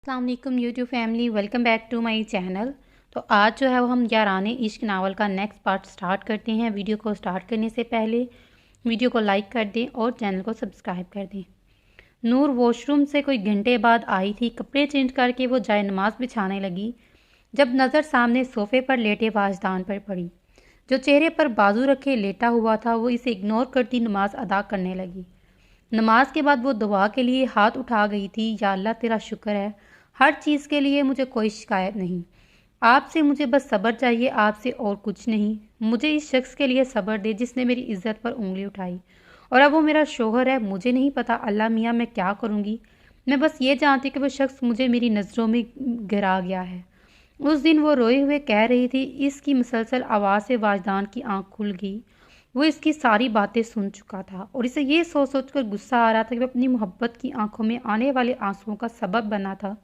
अस्सलाम वालेकुम YouTube family, welcome back to my channel. तो आज जो है वो हम याराने इश्क नावल का नेक्स्ट पार्ट स्टार्ट करते हैं। वीडियो को स्टार्ट करने से पहले वीडियो को लाइक कर दें और चैनल को सब्सक्राइब कर दें। नूर वॉशरूम से कोई घंटे बाद आई थी। कपड़े चेंज करके वो जाए नमाज बिछाने लगी जब नज़र सामने सोफे पर लेटे वाजदान पर पड़ी, जो चेहरे पर बाजू रखे लेटा हुआ था। वो इसे इग्नोर करती नमाज अदा करने लगी। नमाज के बाद वो दुआ के लिए हाथ उठा गई थी। या अल्लाह तेरा शुक्र है, हर चीज़ के लिए मुझे कोई शिकायत नहीं। आपसे मुझे बस सब्र चाहिए, आपसे और कुछ नहीं। मुझे इस शख्स के लिए सब्र दे जिसने मेरी इज्जत पर उंगली उठाई, और अब वो मेरा शोहर है। मुझे नहीं पता अल्लाह मियाँ मैं क्या करूँगी। मैं बस ये जानती कि वो शख्स मुझे मेरी नज़रों में गिरा गया है। उस दिन वो रोए हुए कह रही थी। इसकी मुसलसल आवाज़ से वाजदान की आंख खुल गई। वो इसकी सारी बातें सुन चुका था और इसे ये सोच सोच कर गुस्सा आ रहा था कि अपनी मोहब्बत की आंखों में आने वाले आंसुओं का सबब बना था।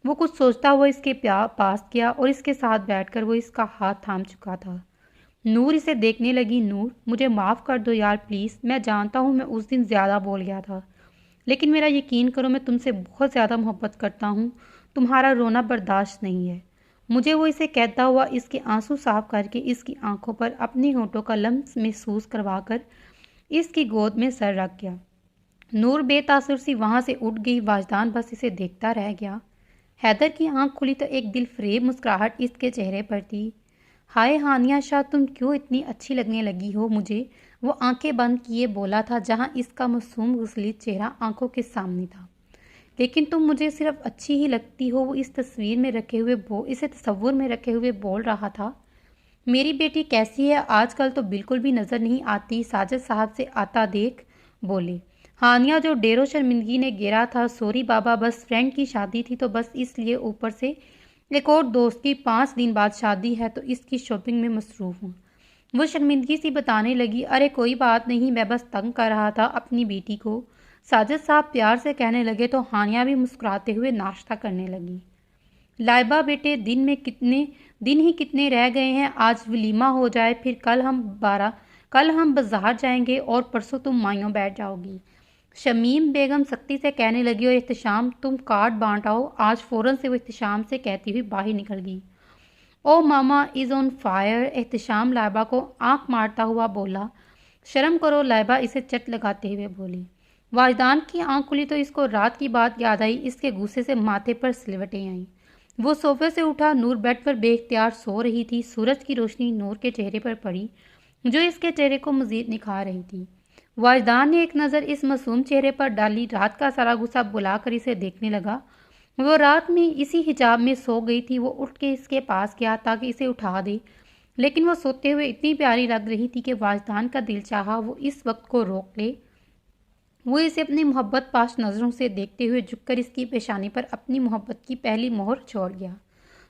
वो कुछ सोचता हुआ इसके पास गया और इसके साथ बैठकर वो इसका हाथ थाम चुका था। नूर इसे देखने लगी। नूर, मुझे माफ़ कर दो यार प्लीज़। मैं जानता हूँ मैं उस दिन ज़्यादा बोल गया था, लेकिन मेरा यकीन करो मैं तुमसे बहुत ज़्यादा मोहब्बत करता हूँ। तुम्हारा रोना बर्दाश्त नहीं है। मुझे वो इसे कहता हुआ इसके आंसू साफ करके इसकी आंखों पर अपनी होठों का लम्स महसूस करवाकर इसकी गोद में सर रख गया। नूर बेतासुर सी वहाँ से उठ गई। वाजदान बस इसे देखता रह गया। हैदर की आंख खुली तो एक दिल फरेब मुस्कुराहट इसके चेहरे पर थी। हाय हानिया शाह, तुम क्यों इतनी अच्छी लगने लगी हो मुझे, वो आंखें बंद किए बोला था जहाँ इसका मासूम गसलीत चेहरा आंखों के सामने था। लेकिन तुम मुझे सिर्फ अच्छी ही लगती हो, वो इस तस्वीर में रखे हुए इसे तस्वुर में रखे हुए बोल रहा था। मेरी बेटी कैसी है आजकल तो बिल्कुल भी नज़र नहीं आती। साजिद साहब से आता देख बोले। हानिया जो डेरो शर्मिंदगी ने गिरा था। सॉरी बाबा, बस फ्रेंड की शादी थी तो बस इसलिए, ऊपर से एक और दोस्त की 5 दिन बाद शादी है तो इसकी शॉपिंग में मसरूफ़ हूँ। वो शर्मिंदगी सी बताने लगी। अरे कोई बात नहीं, मैं बस तंग कर रहा था अपनी बेटी को, साजिद साहब प्यार से कहने लगे तो हानिया भी मुस्कुराते हुए नाश्ता करने लगी। लाइबा बेटे, दिन ही कितने रह गए हैं। आज वलीमा हो जाए, फिर कल हम बाजार जाएंगे और परसों तुम माइयों बैठ जाओगी। शमीम बेगम सख्ती से कहने लगी। और एहतशाम, तुम कार्ड बांट आओ आज। फ़ौरन से वो एहतशाम से कहती हुई बाहर निकल गई। Oh mama is on fire, Ehtesham Laiba को आंख मारता हुआ बोला। शर्म करो लाइबा, इसे चट लगाते हुए बोली। वाजदान की आंख खुली तो इसको रात की बात याद आई। इसके गुस्से से माथे पर सिलवटें आईं। वो सोफे से उठा। नूर बेड पर बेख्तियार सो रही थी। सूरज की रोशनी नूर के चेहरे पर पड़ी जो इसके चेहरे को मजीद निखार रही थी। वाजदान ने एक नज़र इस मासूम चेहरे पर डाली। रात का सारा गुस्सा बुलाकर इसे देखने लगा। वो रात में इसी हिजाब में सो गई थी। वो उठ के इसके पास गया ताकि इसे उठा दे, लेकिन वो सोते हुए इतनी प्यारी लग रही थी कि वाजदान का दिल चाहा वो इस वक्त को रोक ले। वो इसे अपनी मोहब्बत पाश नज़रों से देखते हुए झुककर इसकी पेशानी पर अपनी मोहब्बत की पहली मोहर छोड़ गया।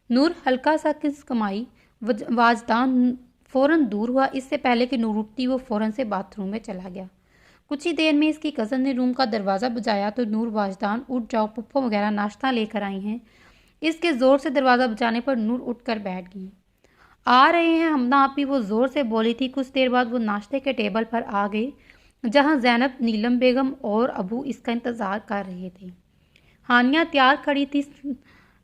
नूर हल्का सा किस कमाई। वाजदान फ़ौरन दूर हुआ। इससे पहले कि नूर उठती वो फ़ौरन से बाथरूम में चला गया। कुछ ही देर में इसकी कज़न ने रूम का दरवाज़ा बजाया तो नूर, वाजदान उठ जाओ, पप्पो वगैरह नाश्ता लेकर आई हैं। इसके ज़ोर से दरवाज़ा बजाने पर नूर उठकर बैठ गई। आ रहे हैं हमना आपी, वो ज़ोर से बोली थी। कुछ देर बाद वो नाश्ते के टेबल पर आ गई जहां ज़ैनब, नीलम बेगम और अबू इसका इंतज़ार कर रहे थे। हानिया तैयार खड़ी थी।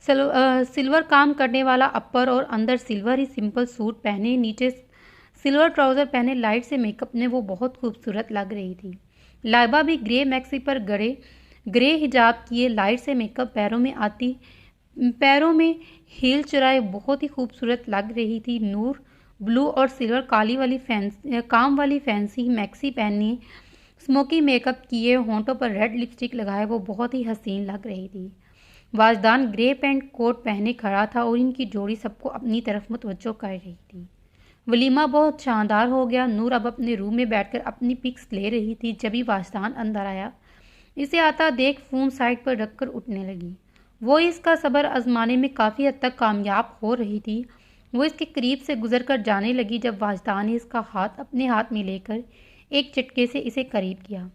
सिल्वर काम करने वाला अपर और अंदर सिल्वर ही सिंपल सूट पहने, नीचे सिल्वर ट्राउज़र पहने लाइट से मेकअप ने वो बहुत खूबसूरत लग रही थी। लाइबा भी ग्रे मैक्सी पर ग्रे हिजाब किए लाइट से मेकअप पैरों में हील चुराए बहुत ही खूबसूरत लग रही थी। नूर ब्लू और सिल्वर काम वाली फैंसी मैक्सी पहनी, स्मोकी मेकअप किए, होंठों पर रेड लिपस्टिक लगाए वो बहुत ही हसीन लग रही थी। वाजदान ग्रे पैंट कोट पहने खड़ा था और इनकी जोड़ी सबको अपनी तरफ मुतवज्जो कर रही थी। वलीमा बहुत शानदार हो गया। नूर अब अपने रूम में बैठकर अपनी पिक्स ले रही थी जभी वाजदान अंदर आया। इसे आता देख फ़ोन साइड पर रखकर उठने लगी। वो इसका सब्र आजमाने में काफ़ी हद तक कामयाब हो रही थी। वो इसके करीब से गुजर कर जाने लगी जब वाजदान ने इसका हाथ अपने हाथ में लेकर एक झटके से इसे करीब किया।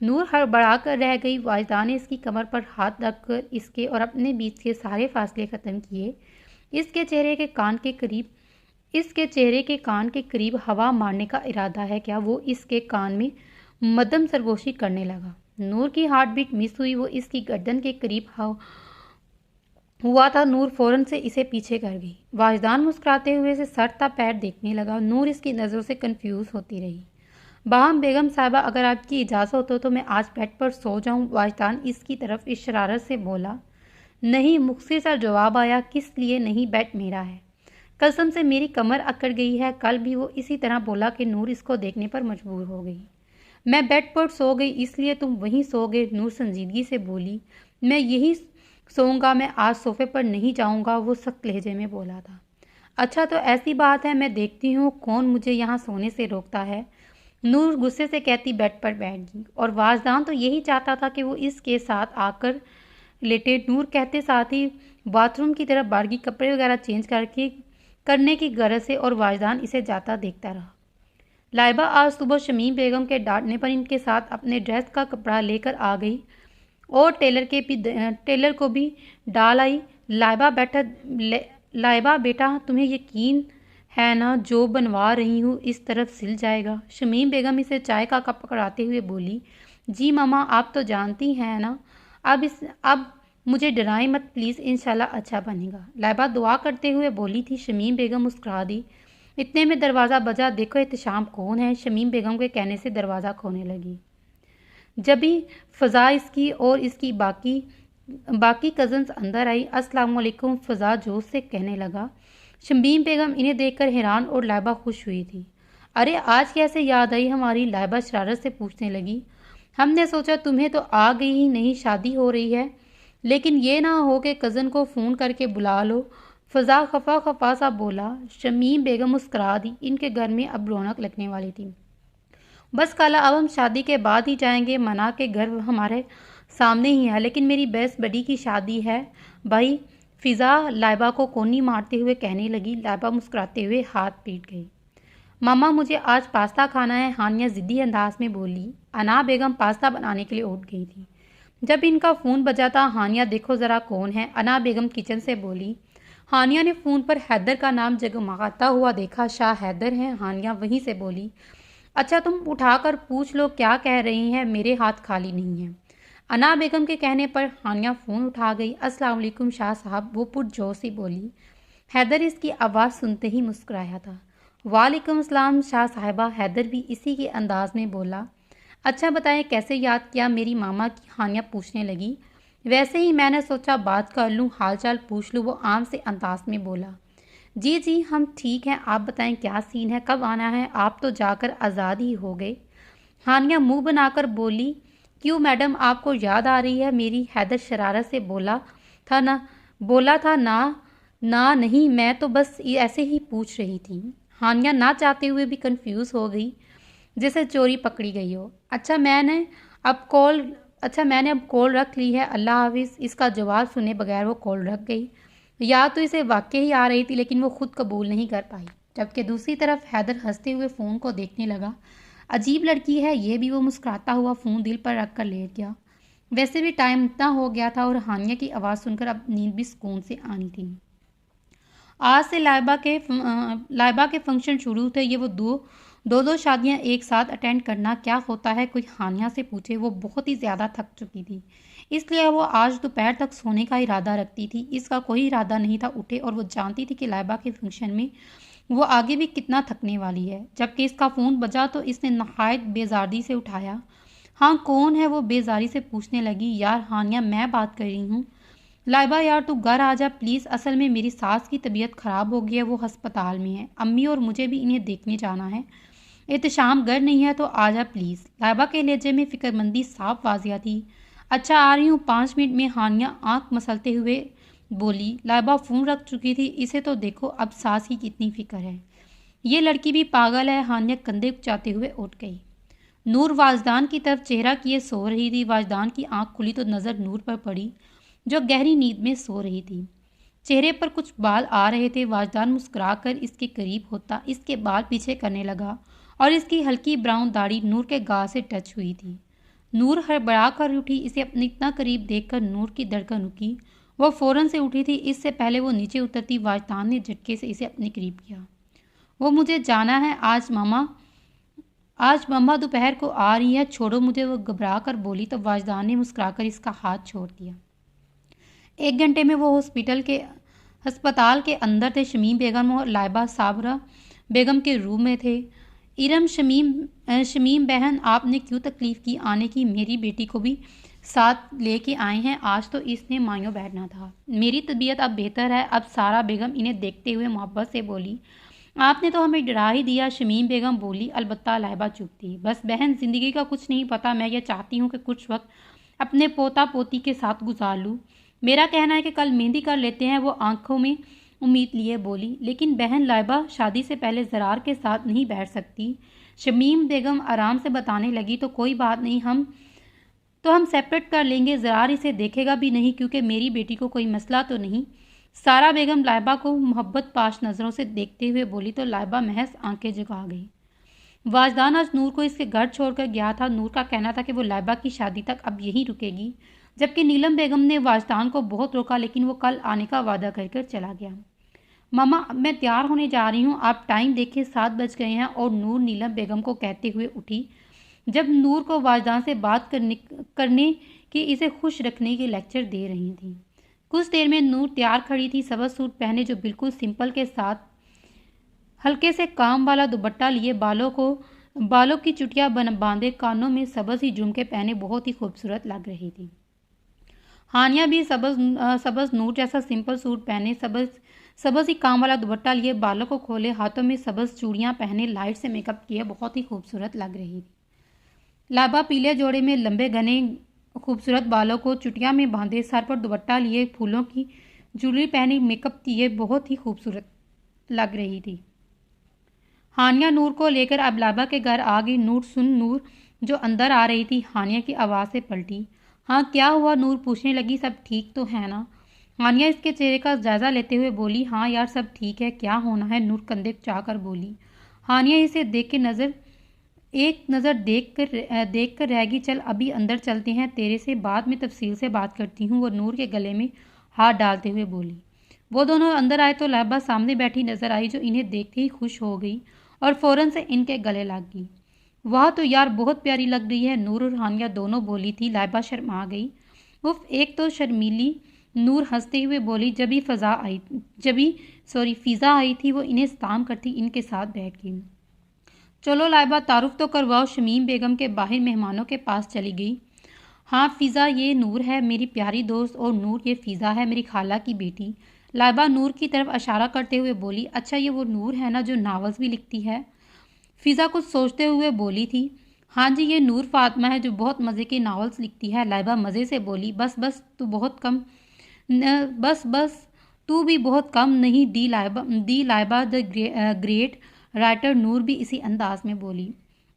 नूर हड़बड़ा कर रह गई। वाजदान ने इसकी कमर पर हाथ रखकर इसके और अपने बीच के सारे फासले ख़त्म किए। इसके चेहरे के कान के करीब हवा मारने का इरादा है क्या? वो इसके कान में मदम सरगोशी करने लगा। नूर की हार्ट बीट मिस हुई। वो इसकी गर्दन के करीब हुआ था, नूर फौरन से इसे पीछे कर गई। वाजदान मुस्कुराते हुए इसे सर ता पैर देखने लगा। नूर इसकी नज़रों से कंफ्यूज होती रही। बाहम बेगम साहिबा, अगर आपकी इजाज़त हो तो मैं आज बेड पर सो जाऊं? वाजदान इसकी तरफ इस शरारत से बोला। नहीं, मुख्तसर सा जवाब आया। किस लिए नहीं? बेड मेरा है। कसम से मेरी कमर अकड़ गई है। कल भी वो इसी तरह बोला कि नूर इसको देखने पर मजबूर हो गई। मैं बेड पर सो गई इसलिए तुम वहीं सोगे? नूर संजीदगी से बोली। मैं यही सोऊंगा, मैं आज सोफे पर नहीं जाऊंगा, वो सख्त लहजे में बोला था। अच्छा तो ऐसी बात है, मैं देखती हूँ कौन मुझे यहाँ सोने से रोकता है। नूर गुस्से से कहती बेड पर बैठ गई। और वाजदान तो यही चाहता था कि वो इसके साथ आकर लेटे। नूर कहते साथ ही बाथरूम की तरफ भागी, कपड़े वगैरह चेंज करने की गरज से, और वाजदान इसे जाता देखता रहा। लाइबा आज सुबह शमीम बेगम के डांटने पर इनके साथ अपने ड्रेस का कपड़ा लेकर आ गई और टेलर को भी डाल आई। लाइबा बेटा, तुम्हें यकीन है ना जो बनवा रही हूँ इस तरफ सिल जाएगा? शमीम बेगम इसे चाय का कप पकड़ाते हुए बोली। जी मामा, आप तो जानती हैं ना। अब मुझे डराएं मत प्लीज़, इंशाल्लाह अच्छा बनेगा। लाइबा दुआ करते हुए बोली थी। शमीम बेगम मुस्कुरा दी। इतने में दरवाज़ा बजा। देखो एहतशाम कौन है? शमीम बेगम के कहने से दरवाज़ा खोलने लगी। जब भी फ़ज़ा इसकी और इसकी बाकी कज़न्स अंदर आई। अस्सलाम वालेकुम, फ़ज़ा जोश से कहने लगा। शमीम बेगम इन्हें देखकर हैरान और लाइबा खुश हुई थी। अरे आज कैसे याद आई हमारी? लाइबा शरारत से पूछने लगी। हमने सोचा तुम्हें तो आ गई ही नहीं, शादी हो रही है, लेकिन ये ना हो कि कज़न को फ़ोन करके बुला लो। फ़ज़ा खफा खफा सा बोला। शमीम बेगम मुस्करा दी। इनके घर में अब रौनक लगने वाली थी। बस काला, अब हम शादी के बाद ही जाएंगे। मना के घर हमारे सामने ही है, लेकिन मेरी बेस्ट बडी की शादी है भाई। फ़िज़ा लाइबा को कोनी मारते हुए कहने लगी। लाइबा मुस्कुराते हुए हाथ पीट गई। मामा मुझे आज पास्ता खाना है, हानिया ज़िद्दी अंदाज में बोली। अना बेगम पास्ता बनाने के लिए उठ गई थी। जब इनका फ़ोन बजा था। हानिया देखो ज़रा कौन है? अना बेगम किचन से बोली। हानिया ने फ़ोन पर हैदर का नाम जगमगाता हुआ देखा। शाह हैदर हैं? हानिया वहीं से बोली। अच्छा तुम उठाकर पूछ लो क्या कह रही हैं, मेरे हाथ खाली नहीं हैं। अना बेगम के कहने पर हानिया फ़ोन उठा गई। अस्सलाम वालेकुम शाह साहब, वो पुरजोशी बोली। हैदर इसकी आवाज़ सुनते ही मुस्कुराया था। वालेकुम सलाम शाह साहिबा। हैदर भी इसी के अंदाज में बोला। अच्छा बताएं कैसे याद किया मेरी मामा की? हानिया पूछने लगी। वैसे ही मैंने सोचा बात कर लूँ, हालचाल पूछ लूँ, वो आम से अंदाज में बोला। जी जी हम ठीक हैं, आप बताएं क्या सीन है, कब आना है? आप तो जाकर आज़ाद ही हो गए। हानिया मुंह बनाकर बोली। क्यों मैडम, आपको याद आ रही है मेरी? हैदर शरारत से बोला था ना नहीं, मैं तो बस ऐसे ही पूछ रही थी। हानिया ना चाहते हुए भी कंफ्यूज हो गई, जैसे चोरी पकड़ी गई हो। मैंने अब कॉल रख ली है, अल्लाह हाफिज़। इसका जवाब सुने बगैर वो कॉल रख गई। या तो इसे वाकई ही आ रही थी, लेकिन वो खुद कबूल नहीं कर पाई। जबकि दूसरी तरफ हैदर हंसते हुए फ़ोन को देखने लगा। अजीब लड़की है ये भी। वो मुस्कुराता हुआ फ़ोन दिल पर रख कर लेट गया। वैसे भी टाइम इतना हो गया था और हानिया की आवाज़ सुनकर अब नींद भी सुकून से आनी थी। आज से लाइबा के फंक्शन शुरू थे। ये वो दो शादियां एक साथ अटेंड करना क्या होता है कोई हानिया से पूछे। वो बहुत ही ज़्यादा थक चुकी थी, इसलिए वो आज दोपहर तक सोने का इरादा रखती थी। इसका कोई इरादा नहीं था उठे, और वो जानती थी कि लाइबा के फंक्शन में वो आगे भी कितना थकने वाली है। जबकि इसका फ़ोन बजा तो इसने नहायत बेजारदी से उठाया। हाँ कौन है? वो बेजारी से पूछने लगी। यार हानिया, मैं बात कर रही हूँ। लाइबा यार तू घर आ जा प्लीज़, असल में मेरी सास की तबीयत ख़राब हो गई है, वो हस्पताल में है। अम्मी और मुझे भी इन्हें देखने जाना है। एहतशाम घर नहीं है तो आ जा प्लीज़। लाइबा के लहजे में फ़िक्रमंदी साफ वाजिया थी। अच्छा आ रही हूँ 5 मिनट में, हानिया आंख मसलते हुए बोली। लाइबा फ़ोन रख चुकी थी। इसे तो देखो अब सास की कितनी फ़िक्र है, ये लड़की भी पागल है। हानिया कंधे उचाते हुए उठ गई। नूर वाजदान की तरफ चेहरा किए सो रही थी। वाजदान की आंख खुली तो नज़र नूर पर पड़ी, जो गहरी नींद में सो रही थी। चेहरे पर कुछ बाल आ रहे थे। वाजदान मुस्कुराकर इसके करीब होता इसके बाल पीछे करने लगा, और इसकी हल्की ब्राउन दाढ़ी नूर के गाल से टच हुई थी। नूर हड़बड़ा कर उठी। इसे अपने इतना करीब देखकर नूर की धड़कन रुकी। वो फौरन से उठी थी। इससे पहले वो नीचे उतरती, वाजदान ने झटके से इसे अपने करीब किया। वो मुझे जाना है आज मम्मा दोपहर को आ रही है, छोड़ो मुझे, वो घबरा कर बोली। तो वाजदान ने मुस्कुराकर इसका हाथ छोड़ दिया। 1 घंटे में वो अस्पताल के अंदर थे। शमीम बेगम और लाइबा साबरा बेगम के रूम में थे। इरम, शमीम बहन, आपने क्यों तकलीफ़ की आने की? मेरी बेटी को भी साथ लेके आए हैं। आज तो इसने मायूं बैठना था। मेरी तबीयत अब बेहतर है। अब सारा बेगम इन्हें देखते हुए मोहब्बत से बोली। आपने तो हमें डरा ही दिया। शमीम बेगम बोली। अलबत्ता लाइबा चुप थी। बस बहन, ज़िंदगी का कुछ नहीं पता। मैं ये चाहती हूँ कि कुछ वक्त अपने पोता पोती के साथ गुजार लूँ। मेरा कहना है कि कल मेहंदी कर लेते हैं। वो आंखों में उम्मीद लिए बोली। लेकिन बहन, लाइबा शादी से पहले ज़रार के साथ नहीं बैठ सकती। शमीम बेगम आराम से बताने लगी। तो कोई बात नहीं, हम सेपरेट कर लेंगे। ज़रार इसे देखेगा भी नहीं, क्योंकि मेरी बेटी को कोई मसला तो नहीं। सारा बेगम लाइबा को मोहब्बत पाश नज़रों से देखते हुए बोली। तो लाइबा महज आंखें झुका गई। वाजदान आज नूर को इसके घर छोड़कर गया था। नूर का कहना था कि वो लाइबा की शादी तक अब यहीं रुकेगी, जबकि नीलम बेगम ने वाजदान को बहुत रोका, लेकिन वो कल आने का वादा कर चला गया। मामा, अब मैं तैयार होने जा रही हूँ। आप टाइम देखें, 7 बज गए हैं। और नूर नीलम बेगम को कहते हुए उठी। जब नूर को वाजदान से बात करने की इसे खुश रखने के लेक्चर दे रही थी। कुछ देर में नूर तैयार खड़ी थी, सब्ज़ सूट पहने, जो बिल्कुल सिंपल के साथ हल्के से काम वाला दुपट्टा लिए, बालों की चुटिया बांधे, कानों में सब्ज़ ही झुमके पहने बहुत ही खूबसूरत लग रही थी। हानिया भी सब्ज़ नूर जैसा सिंपल सूट पहने, सब्ज़ ही काम वाला दुपट्टा लिए, बालों को खोले, हाथों में सब्ज़ चूड़ियाँ पहने, लाइट से मेकअप किए बहुत ही खूबसूरत लग रही थी। लाइबा पीले जोड़े में लंबे घने खूबसूरत बालों को चुटिया में बांधे, सर पर दुपट्टा लिए, फूलों की ज्वेलरी पहनी, मेकअप किए बहुत ही खूबसूरत लग रही थी। हानिया नूर को लेकर अब लाइबा के घर आ गई। नूर जो अंदर आ रही थी, हानिया की आवाज़ से पलटी। हाँ, क्या हुआ? नूर पूछने लगी। सब ठीक तो है ना? हानिया इसके चेहरे का जायज़ा लेते हुए बोली। हाँ यार, सब ठीक है, क्या होना है? नूर कंधे चाहकर बोली। हानिया इसे एक नज़र देख कर रह गई। चल अभी अंदर चलते हैं, तेरे से बाद में तफसील से बात करती हूँ, वो नूर के गले में हाथ डालते हुए बोली। वो दोनों अंदर आए तो लाइबा सामने बैठी नजर आई, जो इन्हें देखते ही खुश हो गई और फ़ौरन से इनके गले लग गई। वाह तो यार, बहुत प्यारी लग रही है, नूर और हानिया दोनों बोली थी। लाइबा शर्मा गई। उफ, एक तो शर्मीली, नूर हंसते हुए बोली। फ़िज़ा आई थी, वो इन्हें सलाम करती इनके साथ बैठ गई। चलो लाइबा, तारुफ तो करवाओ। शमीम बेगम के बाहर मेहमानों के पास चली गई। हाँ फ़िज़ा, ये नूर है मेरी प्यारी दोस्त, और नूर ये फ़िज़ा है मेरी खाला की बेटी। लाइबा नूर की तरफ इशारा करते हुए बोली। अच्छा, ये वो नूर है ना जो नावल्स भी लिखती है? फ़िज़ा कुछ सोचते हुए बोली थी। हाँ जी, ये नूर फातिमा है जो बहुत मज़े के नावल्स लिखती है। लाइबा मज़े से बोली। बस तू भी बहुत कम नहीं। दी लाइबा द ग्रेट राइटर नूर भी इसी अंदाज में बोली।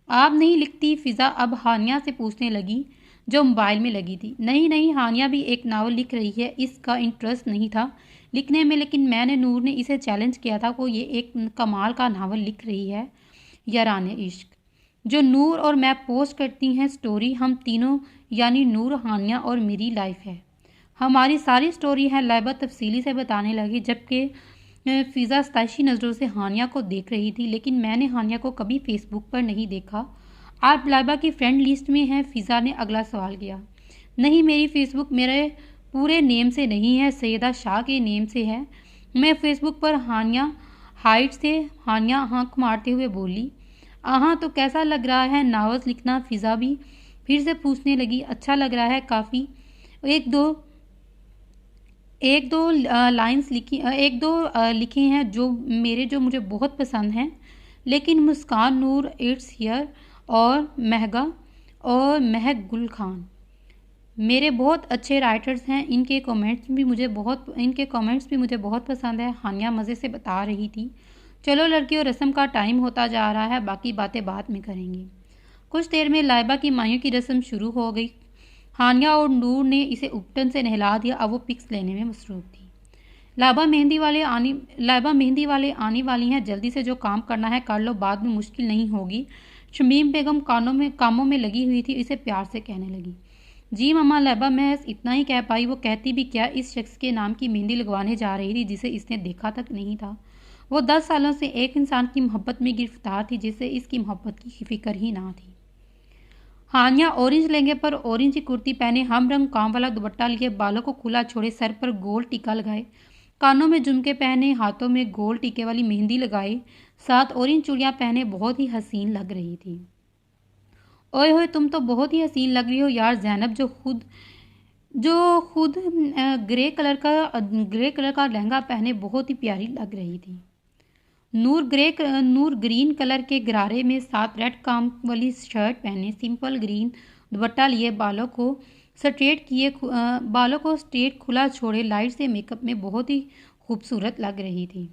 आप नहीं लिखती? फ़िज़ा अब हानिया से पूछने लगी, जो मोबाइल में लगी थी। नहीं, हानिया भी एक नावल लिख रही है। इसका इंटरेस्ट नहीं था लिखने में, लेकिन नूर ने इसे चैलेंज किया था को ये एक कमाल का नावल लिख रही है, याराने इश्क, जो नूर और मैं पोस्ट करती हैं स्टोरी। हम तीनों यानी नूर, हानिया और मेरी लाइफ है, हमारी सारी स्टोरी है। लाइबा तफसीली से बताने लगी, जबकि फ़िज़ा सताइशी नज़रों से हानिया को देख रही थी। लेकिन मैंने हानिया को कभी फेसबुक पर नहीं देखा। आप लाइबा की फ्रेंड लिस्ट में हैं? फ़िज़ा ने अगला सवाल किया। नहीं, मेरी फ़ेसबुक मेरे पूरे नेम से नहीं है, सैयदा शाह के नेम से है। मैं फ़ेसबुक पर हानिया हाइट से। हानिया आँख मारते हुए बोली। हाँ, तो कैसा लग रहा है नावल्स लिखना? फ़िज़ा भी फिर से पूछने लगी। अच्छा लग रहा है काफ़ी। एक दो लाइंस लिखे हैं जो मुझे बहुत पसंद हैं। लेकिन मुस्कान नूर, इट्स हियर, और महक गुल खान मेरे बहुत अच्छे राइटर्स हैं। इनके कमेंट्स भी मुझे बहुत पसंद है। हानिया मज़े से बता रही थी। चलो लड़कियों, रस्म का टाइम होता जा रहा है, बाकी बातें बाद में करेंगे। कुछ देर में लाइबा की मायूं की रस्म शुरू हो गई। हानिया और नूर ने इसे उपटन से नहला दिया। अब वो पिक्स लेने में मसरूफ़ थी। लाइबा मेहंदी वाले आने वाली हैं, जल्दी से जो काम करना है कर लो, बाद में मुश्किल नहीं होगी। शमीम बेगम कामों में लगी हुई थी, इसे प्यार से कहने लगी। जी मम्मा, लाइबा महज इतना ही कह पाई। वो कहती भी क्या, इस शख्स के नाम की मेहंदी लगवाने जा रही थी जिसे इसने देखा तक नहीं था। वो 10 सालों से एक इंसान की मोहब्बत में गिरफ्तार थी जिसे इसकी मोहब्बत की फिक्र ही ना थी। हानिया ऑरेंज लहंगे पर ऑरेंज की कुर्ती पहने, हम रंग काम वाला दुपट्टा लिए, बालों को खुला छोड़े, सर पर गोल टीका लगाए, कानों में झुमके पहने, हाथों में गोल टीके वाली मेहंदी लगाई, साथ ऑरेंज चूड़ियां पहने बहुत ही हसीन लग रही थी। ओए होए, तुम तो बहुत ही हसीन लग रही हो यार। जैनब जो खुद ग्रे कलर का लहंगा पहने बहुत ही प्यारी लग रही थी। नूर ग्रीन कलर के गरारे में साथ रेड काम वाली शर्ट पहने, सिंपल ग्रीन दुपट्टा लिए, बालों को स्ट्रेट खुला छोड़े, लाइट से मेकअप में बहुत ही खूबसूरत लग रही थी।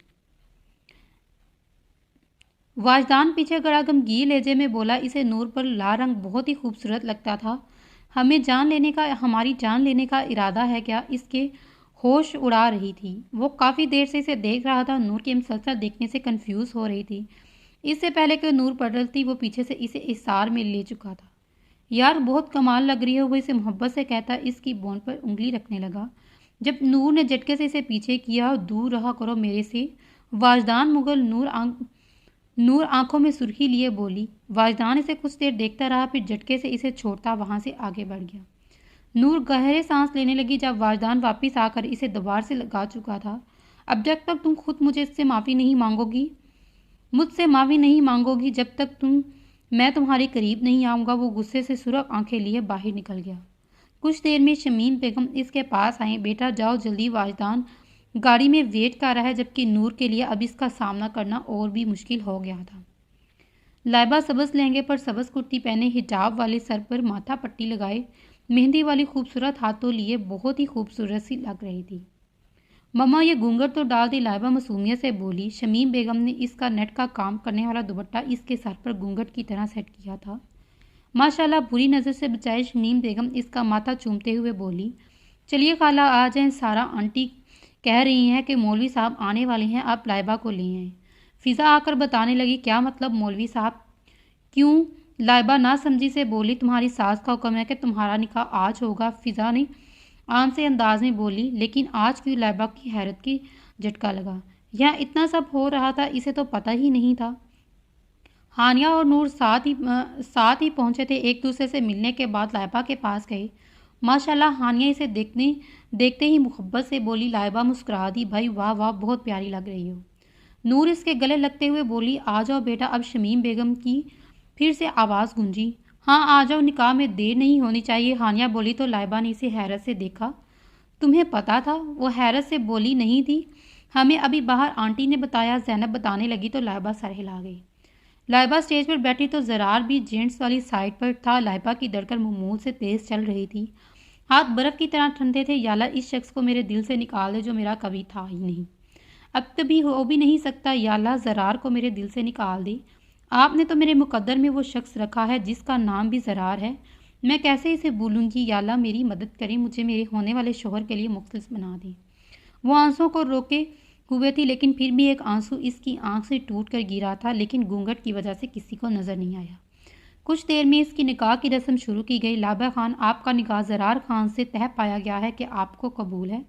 वाजदान पीछे खड़ा गमगीन लहजे में बोला, इसे नूर पर लाल रंग बहुत ही खूबसूरत लगता था। हमारी जान लेने का इरादा है क्या? इसके होश उड़ा रही थी। वो काफ़ी देर से इसे देख रहा था। नूर के मुसलसल देखने से कंफ्यूज हो रही थी। इससे पहले कि नूर बदलती, वो पीछे से इसे इशार में ले चुका था। यार बहुत कमाल लग रही है, वो इसे मोहब्बत से कहता इसकी बोन पर उंगली रखने लगा। जब नूर ने झटके से इसे पीछे किया, दूर रहा करो मेरे से। वाजदान मुगल नूर आंखों में सुर्खी लिए बोली। वाजदान इसे कुछ देर देखता रहा, फिर झटके से इसे छोड़ता वहां से आगे बढ़ गया। नूर गहरे सांस लेने लगी जब वाजदान वापस आकर इसे दोबार से लगा चुका था। अब जब तक तुम खुद मुझसे माफ़ी नहीं मांगोगी, जब तक मैं तुम्हारे करीब नहीं आऊँगा। वो गुस्से से सुरख आंखें लिए बाहर निकल गया। कुछ देर में शमीम बेगम इसके पास आई। बेटा जाओ जल्दी, वाजदान गाड़ी में वेट कर रहा है। जबकि नूर के लिए अब इसका सामना करना और भी मुश्किल हो गया था। लाइबा सबज लहंगे पर सबज कुर्ती पहने, हिजाब वाले सर पर माथा पट्टी लगाए, मेहंदी वाली खूबसूरत हाथों लिए बहुत ही खूबसूरत सी लग रही थी। मम्मा ये घूंघट तो डाल दी, लाइबा मासूमियत से बोली। शमीम बेगम ने इसका नेट का काम करने वाला दुपट्टा इसके सर पर घूंघट की तरह सेट किया था। माशाल्लाह, बुरी नज़र से बचाए शमीम बेगम इसका माथा चूमते हुए बोली। चलिए खाला आ जाएं, सारा आंटी कह रही हैं कि मौलवी साहब आने वाले हैं, आप लाइबा को ले आएं। फ़िज़ा आकर बताने लगी। क्या मतलब मौलवी साहब? क्यों? लाइबा ना समझी से बोली। तुम्हारी सास का हुक्म है कि तुम्हारा निकाह आज होगा, फ़िज़ा ने आम से अंदाज में बोली। लेकिन आज क्यों? लाइबा की हैरत की झटका लगा। यहाँ इतना सब हो रहा था, इसे तो पता ही नहीं था। हानिया और नूर साथ ही पहुंचे थे। एक दूसरे से मिलने के बाद लाइबा के पास गए। माशाल्लाह, हानिया इसे देखते ही मोहब्बत से बोली। लाइबा मुस्कुरा दी। भाई वाह वाह, बहुत प्यारी लग रही हो। नूर इसके गले लगते हुए बोली। आ जाओ बेटा। अब शमीम बेगम की फिर से आवाज़ गूंजी। हाँ आ जाओ, निकाह में देर नहीं होनी चाहिए, हानिया बोली तो लाइबा ने इसे हैरत से देखा। तुम्हें पता था? वो हैरत से बोली। नहीं थी, हमें अभी बाहर आंटी ने बताया। जैनब बताने लगी तो लाइबा सर हिला गई। लाइबा स्टेज पर बैठी तो ज़रार भी जेंट्स वाली साइड पर था। लाइबा की धड़कन मामूल से तेज़ चल रही थी। हाथ बर्फ़ की तरह ठंडे थे। याला, इस शख्स को मेरे दिल से निकाल दे जो मेरा कभी था ही नहीं, अब कभी हो भी नहीं सकता। याला, ज़रार को मेरे दिल से निकाल दे। आपने तो मेरे मुकद्दर में वो शख्स रखा है जिसका नाम भी ज़रार है। मैं कैसे इसे भूलूंगी? याला मेरी मदद करें, मुझे मेरे होने वाले शोहर के लिए मुख्तलिस बना दें। वो आंसुओं को रोके हुए थी, लेकिन फिर भी एक आंसू इसकी आंख से टूट कर गिरा था, लेकिन घूंघट की वजह से किसी को नज़र नहीं आया। कुछ देर में इसकी निकाह की रस्म शुरू की गई। लाइबा खान, आपका निकाह ज़रार खान से तय पाया गया है कि आपको कबूल है?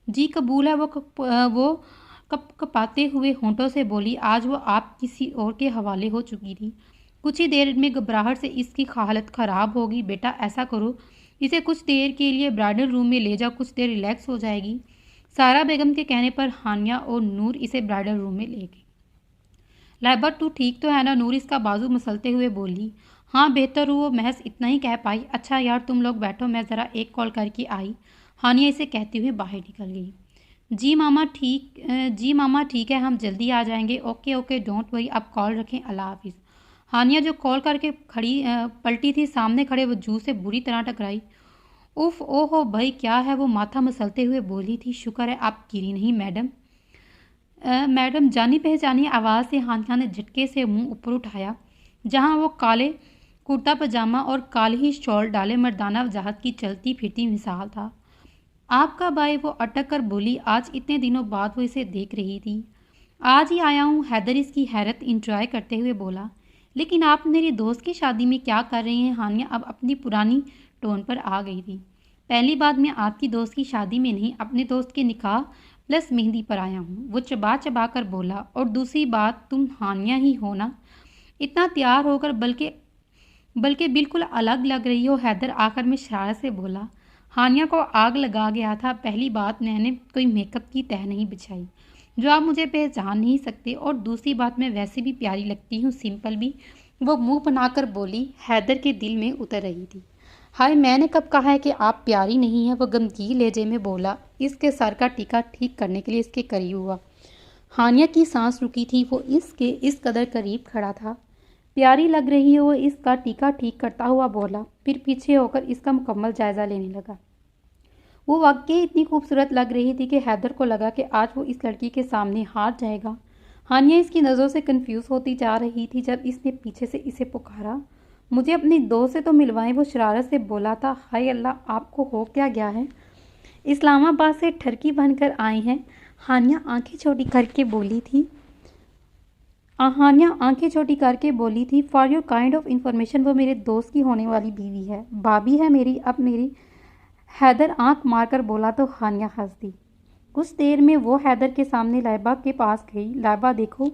जी कबूल है। वो कपाते हुए होंठों से बोली। आज वो आप किसी और के हवाले हो चुकी थी। कुछ ही देर में घबराहट से इसकी हालत ख़राब होगी। बेटा ऐसा करो, इसे कुछ देर के लिए ब्राइडल रूम में ले जाओ, कुछ देर रिलैक्स हो जाएगी। सारा बेगम के कहने पर हानिया और नूर इसे ब्राइडल रूम में ले गई। लाइबा, तू ठीक तो है ना? नूर इसका बाजू मसलते हुए बोली। हाँ बेहतर हुआ, महज इतना ही कह पाई। अच्छा यार तुम लोग बैठो, मैं ज़रा एक कॉल करके आई। हानिया इसे कहते हुए बाहर निकल गई। जी मामा ठीक है, हम जल्दी आ जाएंगे। ओके ओके, डोंट वरी, अब कॉल रखें, अल्लाह हाफिज़। हानिया जो कॉल करके पलटी थी, सामने खड़े वजूद से बुरी तरह टकराई। उफ ओहो भाई क्या है? वो माथा मसलते हुए बोली थी। शुक्र है आप गिरी नहीं मैडम। मैडम, जानी पहचानी आवाज़ से हानिया ने झटके से मुंह ऊपर उठाया, जहां वो काले कुर्ता पजामा और काली ही शॉल डाले मर्दाना वजाहत की चलती फिरती मिसाल था। आपका भाई? वो अटक कर बोली। आज इतने दिनों बाद वो इसे देख रही थी। आज ही आया हूँ, हैदर इसकी हैरत इंजॉय करते हुए बोला। लेकिन आप मेरी दोस्त की शादी में क्या कर रही हैं? हानिया अब अपनी पुरानी टोन पर आ गई थी। पहली बात, मैं आपकी दोस्त की शादी में नहीं, अपने दोस्त के निकाह प्लस मेहंदी पर आया हूँ, वो चबा चबा कर बोला। और दूसरी बात, तुम हानिया ही हो ना? इतना तैयार होकर बल्कि बिल्कुल अलग लग रही हो। हैदर आखिर में शरारत से बोला, हानिया को आग लगा गया था। पहली बात, मैंने कोई मेकअप की तह नहीं बिछाई जो आप मुझे पहचान नहीं सकते, और दूसरी बात, मैं वैसे भी प्यारी लगती हूँ, सिंपल भी। वो मुंह बनाकर बोली। हैदर के दिल में उतर रही थी। हाय, मैंने कब कहा है कि आप प्यारी नहीं हैं? वो गमगीन लहजे में बोला। इसके सर का टीका ठीक करने के लिए इसके करीब हुआ। हानिया की सांस रुकी थी। वो इसके इस कदर करीब खड़ा था। प्यारी लग रही है, वो इसका टीका ठीक करता हुआ बोला, फिर पीछे होकर इसका मुकम्मल जायजा लेने लगा। वो वाकई इतनी खूबसूरत लग रही थी कि हैदर को लगा कि आज वो इस लड़की के सामने हार जाएगा। हानिया इसकी नज़रों से कंफ्यूज होती जा रही थी जब इसने पीछे से इसे पुकारा, मुझे अपनी दोस्त से तो मिलवाएं। वो शरारत से बोला था। हाय अल्लाह, आपको हो क्या गया है? इस्लामाबाद से ठरकी बनकर आए हैं? हानिया आंखें छोटी करके बोली थी। For your kind of information, वो मेरे दोस्त की होने वाली बीवी है, भाभी है मेरी, अब मेरी। हैदर आंख मारकर बोला तो हानिया हंस दी। कुछ देर में वो हैदर के सामने लाइबा के पास गई। लाइबा देखो,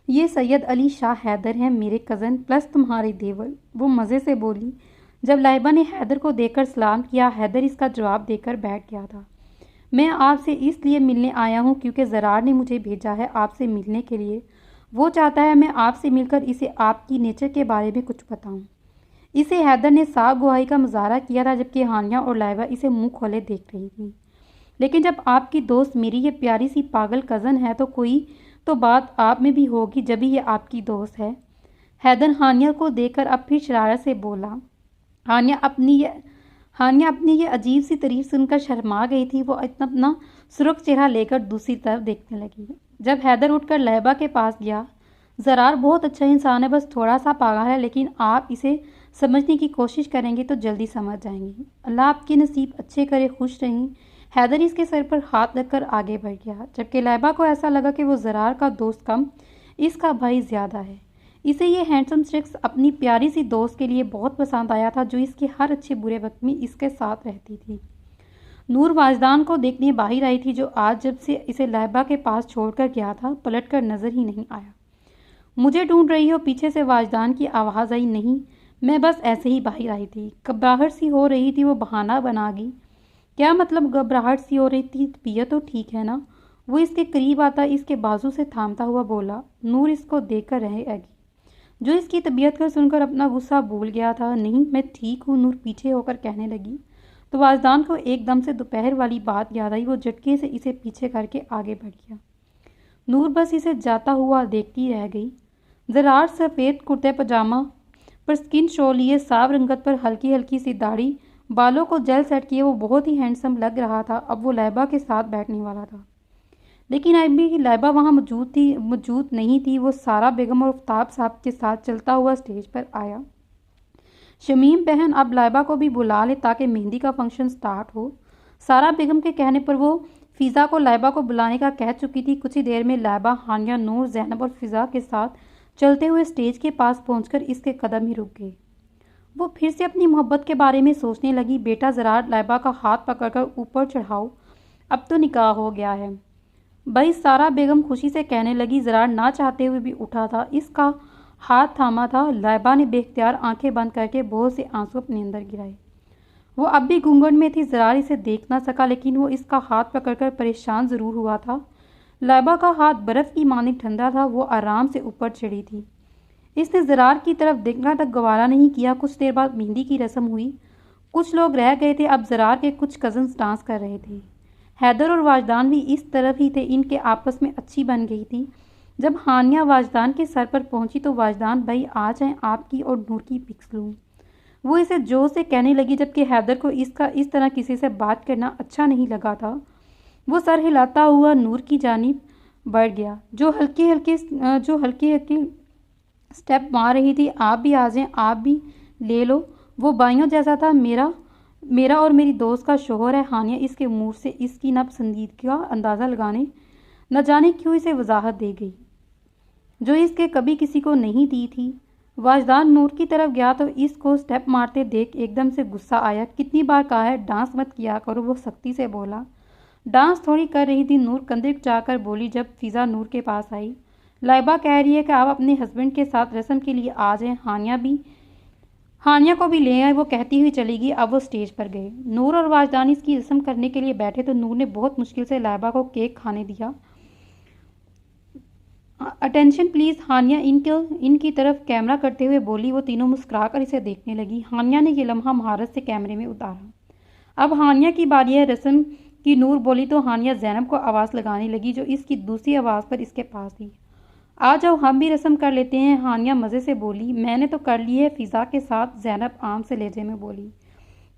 ये सैयद अली शाह हैदर हैं, मेरे कज़न प्लस तुम्हारे देवर, वो मज़े से बोली। जब लाइबा ने हैदर को देखकर सलाम किया, हैदर इसका जवाब देकर बैठ गया था। मैं आपसे इसलिए मिलने आया हूँ क्योंकि ज़रार ने मुझे भेजा है आपसे मिलने के लिए। वो चाहता है मैं आपसे मिलकर इसे आपकी नेचर के बारे में कुछ बताऊँ। इसे हैदर ने साफ गवाही का मुजाहरा किया था, जबकि हानिया और लाइबा इसे मुंह खोले देख रही थी। लेकिन जब आपकी दोस्त मेरी ये प्यारी सी पागल कज़न है तो कोई तो बात आप में भी होगी, जब भी ये आपकी दोस्त है। हैदर हानिया को देखकर अब फिर शरारत से बोला। हानिया अपनी ये अजीब सी तारीफ सुनकर शर्मा गई थी। वो अपना सुर्ख चेहरा लेकर दूसरी तरफ देखने लगी। जब हैदर उठकर लहबा के पास गया, ज़रार बहुत अच्छा इंसान है, बस थोड़ा सा पागल है, लेकिन आप इसे समझने की कोशिश करेंगे तो जल्दी समझ जाएंगे। अल्लाह आपके नसीब अच्छे करे, खुश रहें। हैदर इसके सर पर हाथ रखकर आगे बढ़ गया, जबकि लहबा को ऐसा लगा कि वो ज़रार का दोस्त कम, इसका भाई ज़्यादा है। इसे ये हैंडसम शख्स अपनी प्यारी सी दोस्त के लिए बहुत पसंद आया था, जो इसके हर अच्छे बुरे वक्त में इसके साथ रहती थी। नूर वाजदान को देखने बाहर आई थी, जो आज जब से इसे लहबा के पास छोड़कर गया था पलटकर नजर ही नहीं आया। मुझे ढूंढ रही हो? पीछे से वाजदान की आवाज़ आई। नहीं, मैं बस ऐसे ही बाहर आई थी। घबराहट सी हो रही थी, वो बहाना बना गई। क्या मतलब घबराहट सी हो रही थी? तबीयत तो ठीक है ना? वो इसके करीब आता इसके बाजू से थामता हुआ बोला। नूर इसको देखकर रहेगी, जो इसकी तबीयत को सुनकर अपना गुस्सा भूल गया था। नहीं, मैं ठीक हूँ, नूर पीछे होकर कहने लगी। तो वाजदान को एकदम से दोपहर वाली बात याद आई। वो झटके से इसे पीछे करके आगे बढ़ गया। नूर बस इसे जाता हुआ देखती रह गई। ज़रार सफ़ेद कुर्ते पजामा पर स्किन शो लिए, साफ रंगत पर हल्की हल्की सी दाढ़ी, बालों को जेल सेट किए वो बहुत ही हैंडसम लग रहा था। अब वो लहबा के साथ बैठने वाला था, लेकिन अभी लहबा वहाँ मौजूद नहीं थी। वो सारा बेगम और आफ्ताब साहब के साथ चलता हुआ स्टेज पर आया। शमीम बहन अब लहबा को भी बुला ले ताकि मेहंदी का फंक्शन स्टार्ट हो। सारा बेगम के कहने पर वो फ़िज़ा को लहबा को बुलाने का कह चुकी थी। कुछ ही देर में लहबा, हानिया, नूर, ज़ैनब और फ़िज़ा के साथ चलते हुए स्टेज के पास पहुंचकर इसके कदम ही रुक गए। वो फिर से अपनी मोहब्बत के बारे में सोचने लगी। बेटा ज़रार, लहबा का हाथ पकड़कर ऊपर चढ़ाओ, अब तो निकाह हो गया है भाई, सारा बेगम खुशी से कहने लगी। ज़रार ना चाहते हुए भी उठा था, इसका हाथ थामा था। लहबा ने बेख्तियार आंखें बंद करके बहुत से आंसू अपने अंदर गिराए। वो अब भी घूंघट में थी। ज़रार इसे देख ना सका, लेकिन वो इसका हाथ पकड़कर परेशान ज़रूर हुआ था। लहबा का हाथ बर्फ़ की मानिक ठंडा था। वो आराम से ऊपर चढ़ी थी। इसने ज़रार की तरफ देखना तक गवारा नहीं किया। कुछ देर बाद मेहंदी की रस्म हुई। कुछ लोग रह गए थे। अब ज़रार के कुछ कज़न्स डांस कर रहे थे। हैदर और वाजदान भी इस तरफ ही थे। इनके आपस में अच्छी बन गई थी। जब हानिया वाजदान के सर पर पहुंची तो वाजदान, भाई आ जाएं, आपकी और नूर की पिक्स लूँ। वो इसे जोर से कहने लगी, जबकि हैदर को इसका इस तरह किसी से बात करना अच्छा नहीं लगा था। वो सर हिलाता हुआ नूर की जानिब बढ़ गया, जो हल्के हल्के स्टेप मार रही थी। आप भी आ जाएं, आप भी ले लो। वो बाइयों जैसा था। मेरा और मेरी दोस्त का शोहर है। हानिया इसके मुंह से इसकी नापसंदीदगी का अंदाज़ा लगाने न जाने क्यों इसे वजाहत दे गई, जो इसके कभी किसी को नहीं दी थी। वाजदान नूर की तरफ गया तो इसको स्टेप मारते देख एकदम से गुस्सा आया। कितनी बार कहा है डांस मत किया करो, वो सख्ती से बोला। डांस थोड़ी कर रही थी, नूर कंधे जाकर बोली। जब फ़िज़ा नूर के पास आई, लाइबा कह रही है कि आप अपने हस्बैंड के साथ रस्म के लिए आ जाएं। हानिया को भी ले आए, वो कहती हुई चली गई। अब वो स्टेज पर गए। नूर और वाजदान इसकी रस्म करने के लिए बैठे तो नूर ने बहुत मुश्किल से लाइबा को केक खाने दिया। अटेंशन प्लीज, हानिया इनकी तरफ कैमरा करते हुए बोली। वो तीनों मुस्कुराकर इसे देखने लगी। हानिया ने यह लम्हा महारत से कैमरे में उतारा। अब हानिया की बारी है। रस्म की नूर बोली तो हानिया ज़ैनब को आवाज़ लगाने लगी, जो इसकी दूसरी आवाज़ पर इसके पास थी। आ जाओ, हम भी रस्म कर लेते हैं, हानिया मज़े से बोली। मैंने तो कर ली है, फ़िज़ा के साथ ज़ैनब आम से लहजे में बोली।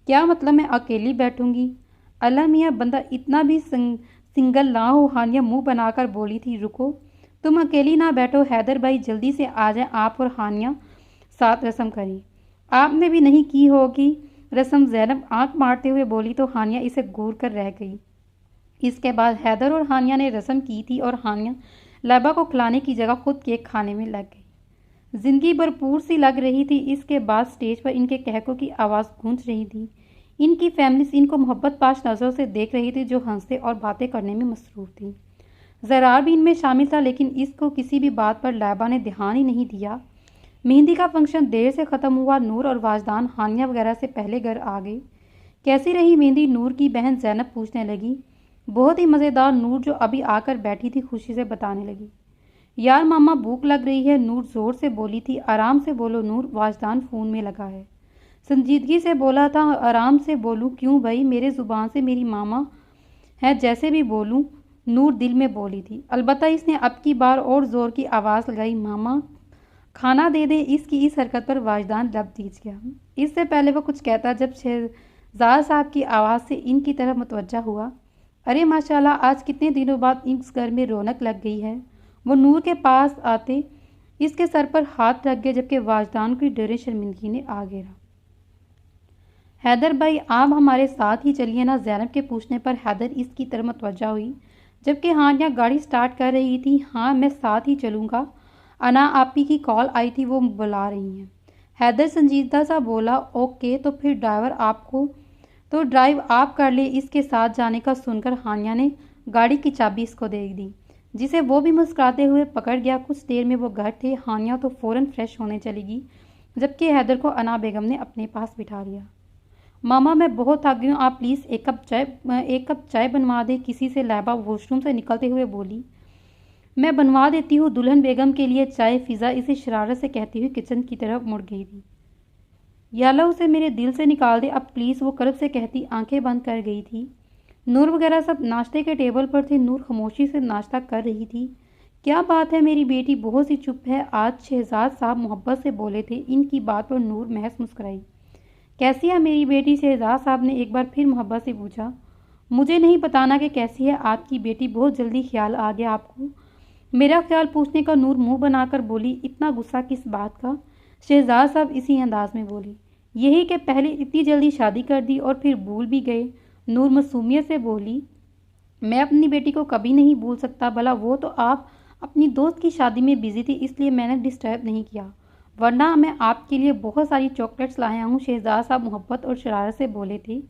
क्या मतलब, मैं अकेली बैठूंगी? अल्लाह मियाँ, बंदा इतना भी सिंगल ना हो, हानिया मुंह बनाकर बोली थी। रुको, तुम अकेली ना बैठो, हैदर भाई जल्दी से आ जाए, आप और हानिया साथ रस्म करें। आपने भी नहीं की होगी रस्म, ज़ैनब आंख मारते हुए बोली तो हानिया इसे घूर कर रह गई। इसके बाद हैदर और हानिया ने रस्म की थी और हानिया लाइबा को खिलाने की जगह खुद केक खाने में लग गई। जिंदगी भरपूर सी लग रही थी। इसके बाद स्टेज पर इनके कहकों की आवाज़ गूंज रही थी। इनकी फैमिली इनको मोहब्बत पाश नज़रों से देख रही थी, जो हंसते और बातें करने में मसरूफ थी। ज़रार भी इनमें शामिल था, लेकिन इसको किसी भी बात पर लाइबा ने ध्यान ही नहीं दिया। मेहंदी का फंक्शन देर से ख़त्म हुआ। नूर और वाजदान हानिया वगैरह से पहले घर आ गए। कैसी रही मेहंदी, नूर की बहन ज़ैनब पूछने लगी। बहुत ही मज़ेदार, नूर जो अभी आकर बैठी थी खुशी से बताने लगी। यार मामा, भूख लग रही है, नूर ज़ोर से बोली थी। आराम से बोलो नूर, वाजदान फ़ोन में लगा है। संजीदगी से बोला था, आराम से बोलूँ क्यों भाई, मेरे ज़ुबान से मेरी मामा है, जैसे भी बोलूँ, नूर दिल में बोली थी। अलबत्ता इसने अब की बार और ज़ोर की आवाज़ लगाई, मामा खाना दे दे। इसकी इस हरकत पर वाजदान लब दीज गया। इससे पहले वो कुछ कहता, जब शहजाद साहब की आवाज़ से इनकी तरफ मुतवज्जा हुआ। अरे माशाल्लाह, आज कितने दिनों बाद इस घर में रौनक लग गई है। वो नूर के पास आते इसके सर पर हाथ रख गए, जबकि वाजदान की डरे शर्मिंदगी ने आ घेरा। हैदर भाई, आप हमारे साथ ही चलिए ना, ज़ैनब के पूछने पर हैदर इसकी तरफ मुतवज्जा हुई, जबकि हानिया गाड़ी स्टार्ट कर रही थी। हाँ, मैं साथ ही चलूँगा, अना आपी की कॉल आई थी, वो बुला रही हैं। हैदर संजीदा सा बोला। ओके, तो फिर ड्राइव आप कर ले। इसके साथ जाने का सुनकर हानिया ने गाड़ी की चाबी इसको दे दी, जिसे वो भी मुस्कुराते हुए पकड़ गया। कुछ देर में वो घर थे। हानिया तो फ़ौरन फ्रेश होने चलेगी, जबकि हैदर को अना बेगम ने अपने पास बिठा लिया। मामा, मैं बहुत थक गई हूँ, आप प्लीज़ एक कप चाय बनवा दे किसी से, लाइबा वॉशरूम से निकलते हुए बोली। मैं बनवा देती हूँ दुल्हन बेगम के लिए चाय, फ़िज़ा इसे शरारत से कहती हुई किचन की तरफ मुड़ गई थी। याला, उसे मेरे दिल से निकाल दे अब प्लीज़, वो कर्ब से कहती आंखें बंद कर गई थी। नूर वगैरह सब नाश्ते के टेबल पर थे। नूर खामोशी से नाश्ता कर रही थी। क्या बात है, मेरी बेटी बहुत सी चुप है, आज शहजाद साहब मोहब्बत से बोले थे। इनकी बात पर नूर महज मुस्कुराई। कैसी है मेरी बेटी, शहजाद साहब ने एक बार फिर मोहब्बत से पूछा। मुझे नहीं बताना कि कैसी है आपकी बेटी, बहुत जल्दी ख्याल आ गया आपको। मेरा ख्याल पूछने का नूर मुंह बनाकर बोली। इतना गुस्सा किस बात का, शहजाद साहब इसी अंदाज में बोली। यही कि पहले इतनी जल्दी शादी कर दी और फिर भूल भी गए। नूर मासूमियत से बोली। मैं अपनी बेटी को कभी नहीं भूल सकता, भला वो तो आप अपनी दोस्त की शादी में बिजी थी, इसलिए मैंने डिस्टर्ब नहीं किया, वरना मैं आपके लिए बहुत सारी चॉकलेट्स लाया हूँ, शहजाद साहब मोहब्बत और शरारत से बोले थे।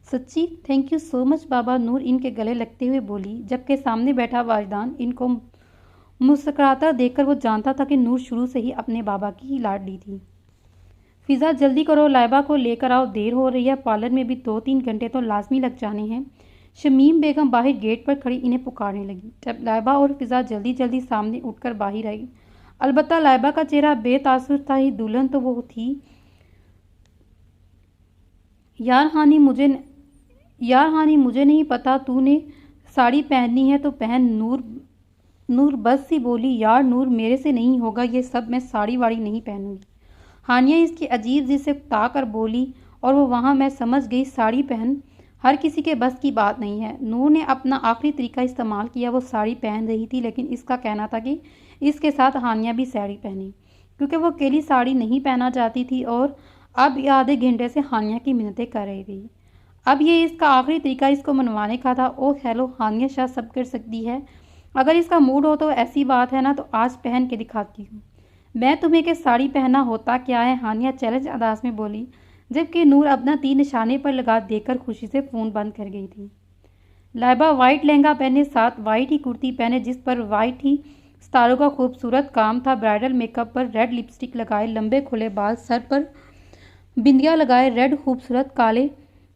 सच्ची, थैंक यू सो मच बाबा, नूर इनके गले लगते हुए बोली, जबकि सामने बैठा वाजदान इनको मुस्कुराता देखकर वो जानता था कि नूर शुरू से ही अपने बाबा की ही लाडली थी। फ़िज़ा जल्दी करो, लाइबा को लेकर आओ, देर हो रही है, पार्लर में भी 2-3 घंटे तो लाजमी लग जाने हैं। शमीम बेगम बाहर गेट पर खड़ी इन्हें पुकारने लगी। जब लाइबा और फ़िज़ा जल्दी जल्दी सामने उठकर बाहर आई, अलबत्ता लाइबा का चेहरा बेतासुर था ही, दुल्हन तो वो थी। यार हानि, मुझे नहीं पता, तूने साड़ी पहननी है तो पहन। नूर बस सी बोली। यार नूर, मेरे से नहीं होगा ये सब, मैं साड़ी वाड़ी नहीं पहनूंगी। हानिया इसकी अजीब जिसे ताकर बोली, और वो वहाँ मैं समझ गई, साड़ी पहन हर किसी के बस की बात नहीं है। नूर ने अपना आखिरी तरीका इस्तेमाल किया। वो साड़ी पहन रही थी, लेकिन इसका कहना था कि इसके साथ हानिया भी साड़ी पहने, क्योंकि वो अकेली साड़ी नहीं पहना चाहती थी और अब आधे घंटे से हानिया की मिन्नतें कर रही थी। अब ये इसका आखिरी तरीका इसको मनवाने का था। ओह हेलो, हानिया शायद सब कर सकती है, अगर इसका मूड हो तो ऐसी बात है ना, तो आज पहन के दिखाती हूँ मैं तुम्हें कि साड़ी पहनना होता क्या है, हानिया चैलेंज अंदाज में बोली, जबकि नूर अपना तीर निशाने पर लगा देकर खुशी से फ़ोन बंद कर गई थी। लाइबा वाइट लहंगा पहने, साथ वाइट ही कुर्ती पहने, जिस पर वाइट ही सितारों का खूबसूरत काम था। ब्राइडल मेकअप पर रेड लिपस्टिक लगाए, लंबे खुले बाल, सर पर बिंदिया लगाए, रेड खूबसूरत काले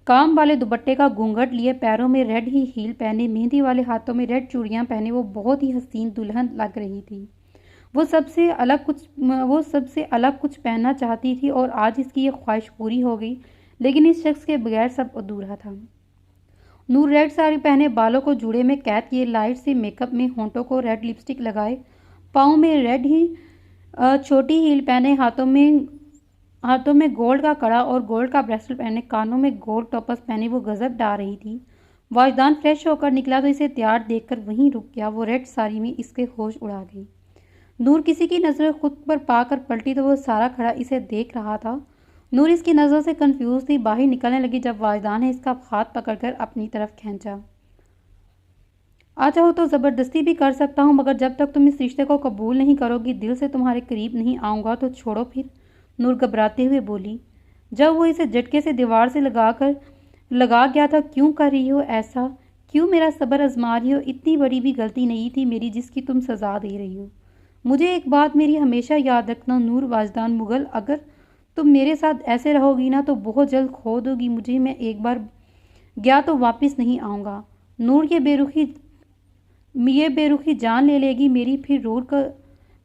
काम वाले दुपट्टे का घूंघट लिए, पैरों में रेड ही हील पहने, मेहंदी वाले हाथों में रेड चूड़ियां पहने वो बहुत ही हसीन दुल्हन लग रही थी। वो सबसे अलग कुछ पहनना चाहती थी और आज इसकी ये ख्वाहिश पूरी हो गई, लेकिन इस शख्स के बगैर सब अधूरा था। नूर रेड साड़ी पहने, बालों को जूड़े में कैद किए, लाइट से मेकअप में, होंठों को रेड लिपस्टिक लगाए, पाँव में रेड ही छोटी हील पहने, हाथों में गोल्ड का कड़ा और गोल्ड का ब्रेसलेट पहने, कानों में गोल्ड टॉपर्स पहने वो गजब डा रही थी। वाजदान फ्रेश होकर निकला तो इसे तैयार देखकर वहीं रुक गया। वो रेड साड़ी में इसके होश उड़ा गई। नूर किसी की नजर खुद पर पाकर पलटी तो वो सारा खड़ा इसे देख रहा था। नूर इसकी नजरों से कंफ्यूज थी, बाहर निकलने लगी जब वाजदान ने इसका हाथ पकड़कर अपनी तरफ खींचा। आ चाहो तो जबरदस्ती भी कर सकता हूँ, मगर जब तक तुम इस रिश्ते को कबूल नहीं करोगी, दिल से तुम्हारे करीब नहीं आऊंगा तो छोड़ो फिर। नूर घबराते हुए बोली। जब वो इसे झटके से दीवार से लगा गया था। क्यों कर रही हो ऐसा? क्यों मेरा सब्र आजमा रही हो? इतनी बड़ी भी गलती नहीं थी मेरी जिसकी तुम सजा दे रही हो। मुझे एक बात मेरी हमेशा याद रखना नूर वाजदान मुगल, अगर तुम मेरे साथ ऐसे रहोगी ना तो बहुत जल्द खो दोगी मुझे। मैं एक बार गया तो वापस नहीं आऊँगा। नूर ये बेरुखी जान ले लेगी मेरी।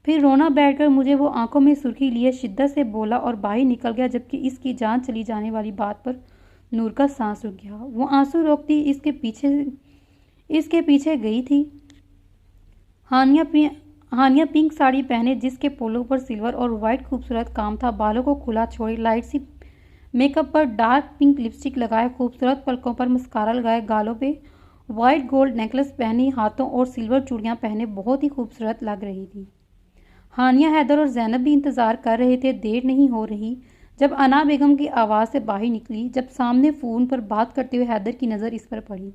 फिर रोना बैठकर मुझे वो आंखों में सुर्खी लिए शिद्दत से बोला और बाहर निकल गया, जबकि इसकी जान चली जाने वाली बात पर नूर का सांस रुक गया। वो आंसू रोकती इसके पीछे गई थी। हानिया पिंक साड़ी पहने, जिसके पोलो पर सिल्वर और वाइट खूबसूरत काम था, बालों को खुला छोड़े, लाइट सी मेकअप पर डार्क पिंक लिपस्टिक लगाए, खूबसूरत पलकों पर मस्कारा लगाए, गालों पे वाइट गोल्ड नेकलेस पहनी, हाथों और सिल्वर चूड़ियां पहने बहुत ही खूबसूरत लग रही थी। हानिया, हैदर और जैनब भी इंतजार कर रहे थे। देर नहीं हो रही जब अना बेगम की आवाज़ से बाहर निकली। जब सामने फ़ोन पर बात करते हुए हैदर की नज़र इस पर पड़ी।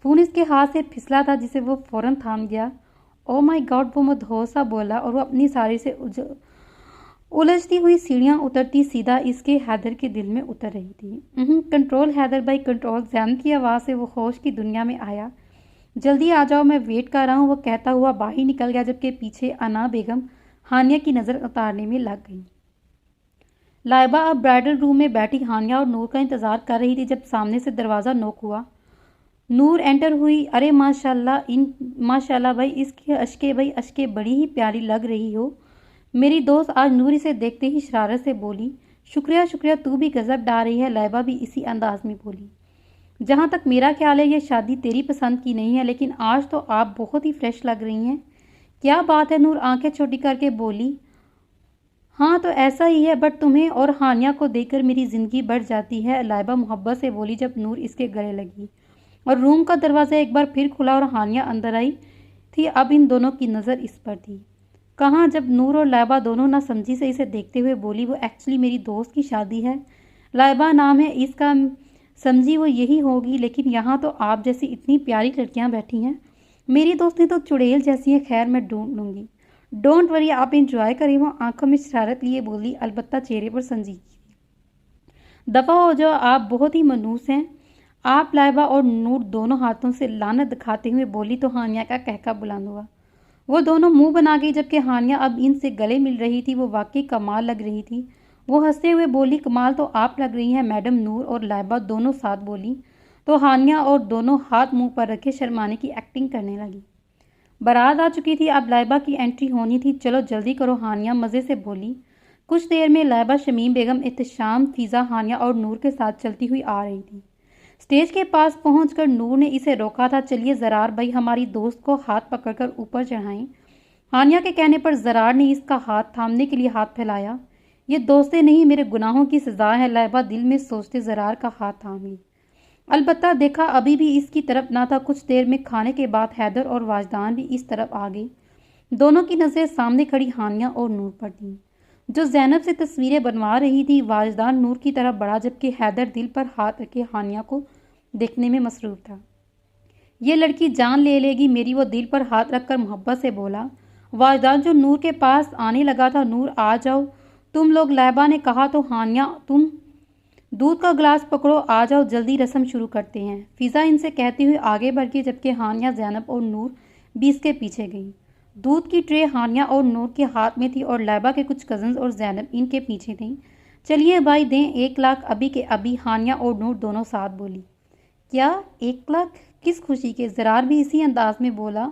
फ़ोन इसके हाथ से फिसला था, जिसे वो फ़ौरन थाम गया। ओ माय गॉड, वो मदहोसा बोला और वो अपनी साड़ी से उलझती हुई सीढ़ियाँ उतरती सीधा इसके हैदर के दिल में उतर रही थी। कंट्रोल हैदर भाई कंट्रोल। जैनब की आवाज़ से वो होश की दुनिया में आया। जल्दी आ जाओ, मैं वेट कर रहा हूँ, वो कहता हुआ बाहर निकल गया, जबकि पीछे अना बेगम हानिया की नज़र उतारने में लग गई। लाइबा अब ब्राइडल रूम में बैठी हानिया और नूर का इंतजार कर रही थी जब सामने से दरवाज़ा नॉक हुआ। नूर एंटर हुई। अरे माशाल्लाह भाई, इसके अशके बड़ी ही प्यारी लग रही हो मेरी दोस्त। आज नूर इसे देखते ही शरारत से बोली। शुक्रिया, तू भी गजब डा रही है। लाइबा भी इसी अंदाज में बोली। जहाँ तक मेरा ख्याल है ये शादी तेरी पसंद की नहीं है, लेकिन आज तो आप बहुत ही फ्रेश लग रही हैं। क्या बात है? नूर आंखें छोटी करके बोली। हाँ तो ऐसा ही है, बट तुम्हें और हानिया को देखकर मेरी ज़िंदगी बढ़ जाती है, लाइबा मोहब्बत से बोली जब नूर इसके गले लगी। और रूम का दरवाज़ा एक बार फिर खुला और हानिया अंदर आई थी। अब इन दोनों की नज़र इस पर थी। कहाँ? जब नूर और लाइबा दोनों ना समझी से इसे देखते हुए बोली। वो एक्चुअली मेरी दोस्त की शादी है, लाइबा नाम है इसका, समझी वो यही होगी, लेकिन यहाँ तो आप जैसी इतनी प्यारी लड़कियाँ बैठी हैं। मेरी दोस्तें तो चुड़ैल जैसी हैं। खैर मैं ढूंढ लूँगी, डोंट वरी, आप इंजॉय करें। वो आंखों में शरारत लिए बोली, अलबत्ता चेहरे पर संजीदगी। दफ़ा हो जाओ, आप बहुत ही मनूस हैं आप। लाइबा और नूर दोनों हाथों से लानत दिखाते हुए बोली तो हानिया का कहका बुलंद हुआ। वो दोनों मुंह बना गई, जबकि हानिया अब इनसे गले मिल रही थी। वो वाकई कमाल लग रही थी। वो हंसते हुए बोली, कमाल तो आप लग रही हैं मैडम। नूर और लाइबा दोनों साथ बोली तो हानिया और दोनों हाथ मुंह पर रखे शर्माने की एक्टिंग करने लगी। बारात आ चुकी थी, अब लाइबा की एंट्री होनी थी। चलो जल्दी करो, हानिया मज़े से बोली। कुछ देर में लाइबा, शमीम बेगम, एहतशाम, फिज़ा, हानिया और नूर के साथ चलती हुई आ रही थी। स्टेज के पास पहुंचकर नूर ने इसे रोका था। चलिए ज़रार भाई, हमारी दोस्त को हाथ पकड़कर ऊपर चढ़ाएं। हानिया के कहने पर ज़रार ने इसका हाथ थामने के लिए हाथ फैलाया। ये दोस्तें नहीं, मेरे गुनाहों की सज़ा है, लाइबा दिल में सोचते ज़रार का हाथ थाम ली। अलबत्ता देखा अभी भी इसकी तरफ ना था। कुछ देर में खाने के बाद हैदर और वाजदान भी इस तरफ आ गए। दोनों की नज़रें सामने खड़ी हानिया और नूर पर थीं, जो जैनब से तस्वीरें बनवा रही थी। वाजदान नूर की तरफ बढ़ा, जबकि हैदर दिल पर हाथ रखे हानिया को देखने में मसरूफ़ था। ये लड़की जान ले लेगी मेरी, वो दिल पर हाथ रखकर मोहब्बत से बोला। वाजदान जो नूर के पास आने लगा था, नूर आ जाओ तुम लोग, लाइबा ने कहा तो हानिया तुम दूध का गिलास पकड़ो, आ जाओ जल्दी, रस्म शुरू करते हैं। फिज़ा इनसे कहती हुई आगे बढ़ गई, जबकि हानिया, जैनब और नूर भी इसके पीछे गई। दूध की ट्रे हानिया और नूर के हाथ में थी और लाइबा के कुछ कज़न्स और जैनब इनके पीछे थी। चलिए भाई दें 1 लाख अभी के अभी, हानिया और नूर दोनों साथ बोली। क्या 1 लाख? किस खुशी के? ज़रार भी इसी अंदाज में बोला।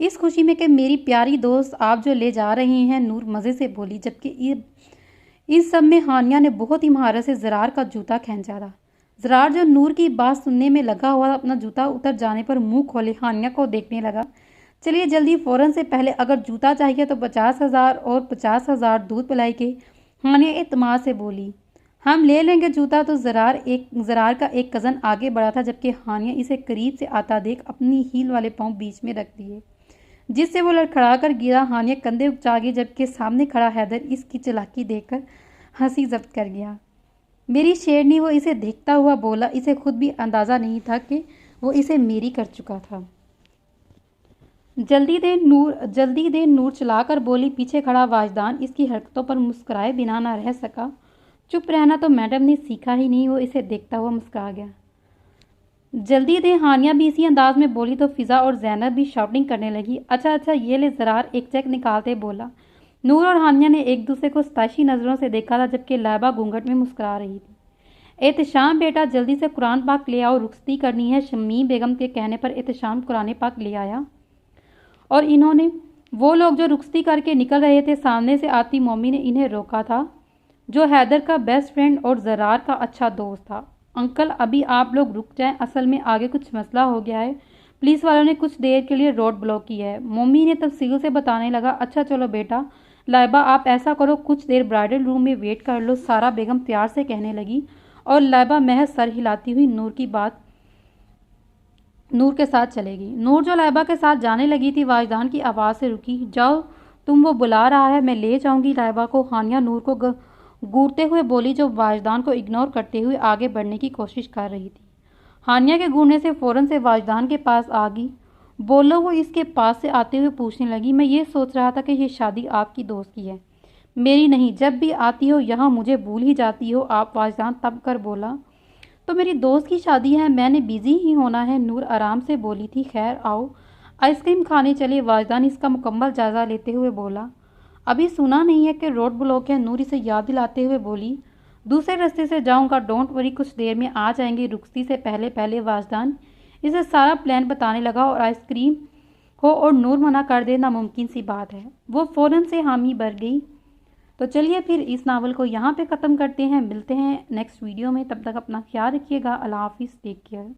इस खुशी में कि मेरी प्यारी दोस्त आप जो ले जा रही हैं, नूर मज़े से बोली, जबकि इस सब में हानिया ने बहुत ही महारत से ज़रार का जूता खींचा था। ज़रार जो नूर की बात सुनने में लगा हुआ, अपना जूता उतर जाने पर मुंह खोले हानिया को देखने लगा। चलिए जल्दी, फ़ौरन से पहले, अगर जूता चाहिए तो 50,000 और 50,000 दूध पिलाई के, हानिया एतमाद से बोली। हम ले लेंगे जूता। तो ज़रार का एक कज़न आगे बढ़ा था, जबकि हानिया इसे करीब से आता देख अपनी हील वाले पाँव बीच में रख दिए, जिससे वो लड़खड़ा कर गिरा। हानिया कंधे उकचा गई, जबकि सामने खड़ा हैदर इसकी चालाकी देखकर हंसी जब्त कर गया। मेरी शेरनी, वो इसे देखता हुआ बोला। इसे खुद भी अंदाज़ा नहीं था कि वो इसे मेरी कर चुका था। जल्दी दे, नूर चलाकर बोली। पीछे खड़ा वाजदान इसकी हरकतों पर मुस्कुराए बिना ना रह सका। चुप रहना तो मैडम ने सीखा ही नहीं, वो इसे देखता हुआ मुस्कुरा गया। जल्दी दे, हानिया भी इसी अंदाज में बोली। तो फिज़ा और ज़ैनब भी शाउटिंग करने लगी। अच्छा ये ले, ज़रार एक चेक निकालते बोला। नूर और हानिया ने एक दूसरे को सताशी नज़रों से देखा था, जबकि लाइबा घूंघट में मुस्कुरा रही थी। एहतशाम बेटा, जल्दी से कुरान पाक ले आओ, रुखसती करनी है। शम्मी बेगम के कहने पर एहतशाम कुरान पाक ले आया और इन्होंने, वो लोग जो रुखसती करके निकल रहे थे, सामने से आती मम्मी ने इन्हें रोका था, जो हैदर का बेस्ट फ्रेंड और ज़रार का अच्छा दोस्त था। अंकल अभी आप लोग रुक जाएं, असल में आगे कुछ मसला हो गया है। पुलिस वालों ने कुछ देर के लिए रोड ब्लॉक की है। मम्मी ने तफसील से बताने लगा। अच्छा चलो बेटा, लाइबा आप ऐसा करो, कुछ देर ब्राइडल रूम में वेट कर लो, सारा बेगम प्यार से कहने लगी। और लाइबा महज सर हिलाती हुई नूर के साथ चलेगी। नूर जो लाइबा के साथ जाने लगी थी, वाजदान की आवाज़ से रुकी। जाओ, तुम, वो बुला रहा है, मैं ले जाऊंगी लाइबा को, हानिया नूर को घूरते हुए बोली, जो वाजदान को इग्नोर करते हुए आगे बढ़ने की कोशिश कर रही थी। हानिया के घूरने से फ़ौरन से वाजदान के पास आ गई। बोलो, वो इसके पास से आते हुए पूछने लगी। मैं ये सोच रहा था कि ये शादी आपकी दोस्त की है, मेरी नहीं। जब भी आती हो यहाँ मुझे भूल ही जाती हो आप। वाजदान तब कर बोला। तो मेरी दोस्त की शादी है, मैंने बिजी ही होना है, नूर आराम से बोली थी। खैर आओ आइसक्रीम खाने चले, वाजदान इसका मुकम्मल जायज़ा लेते हुए बोला। अभी सुना नहीं है कि रोड ब्लॉक है, नूर इसे याद दिलाते हुए बोली। दूसरे रास्ते से जाऊंगा, डोंट वरी, कुछ देर में आ जाएंगे। रुखसती से पहले वाजदान इसे सारा प्लान बताने लगा। और आइसक्रीम हो और नूर मना कर दे, नामुमकिन सी बात है। वो फ़ौरन से हामी भर गई। तो चलिए फिर इस नावल को यहाँ पे ख़त्म करते हैं। मिलते हैं नेक्स्ट वीडियो में, तब तक अपना ख्याल रखिएगा। अल्लाह हाफिज़, टेक केयर।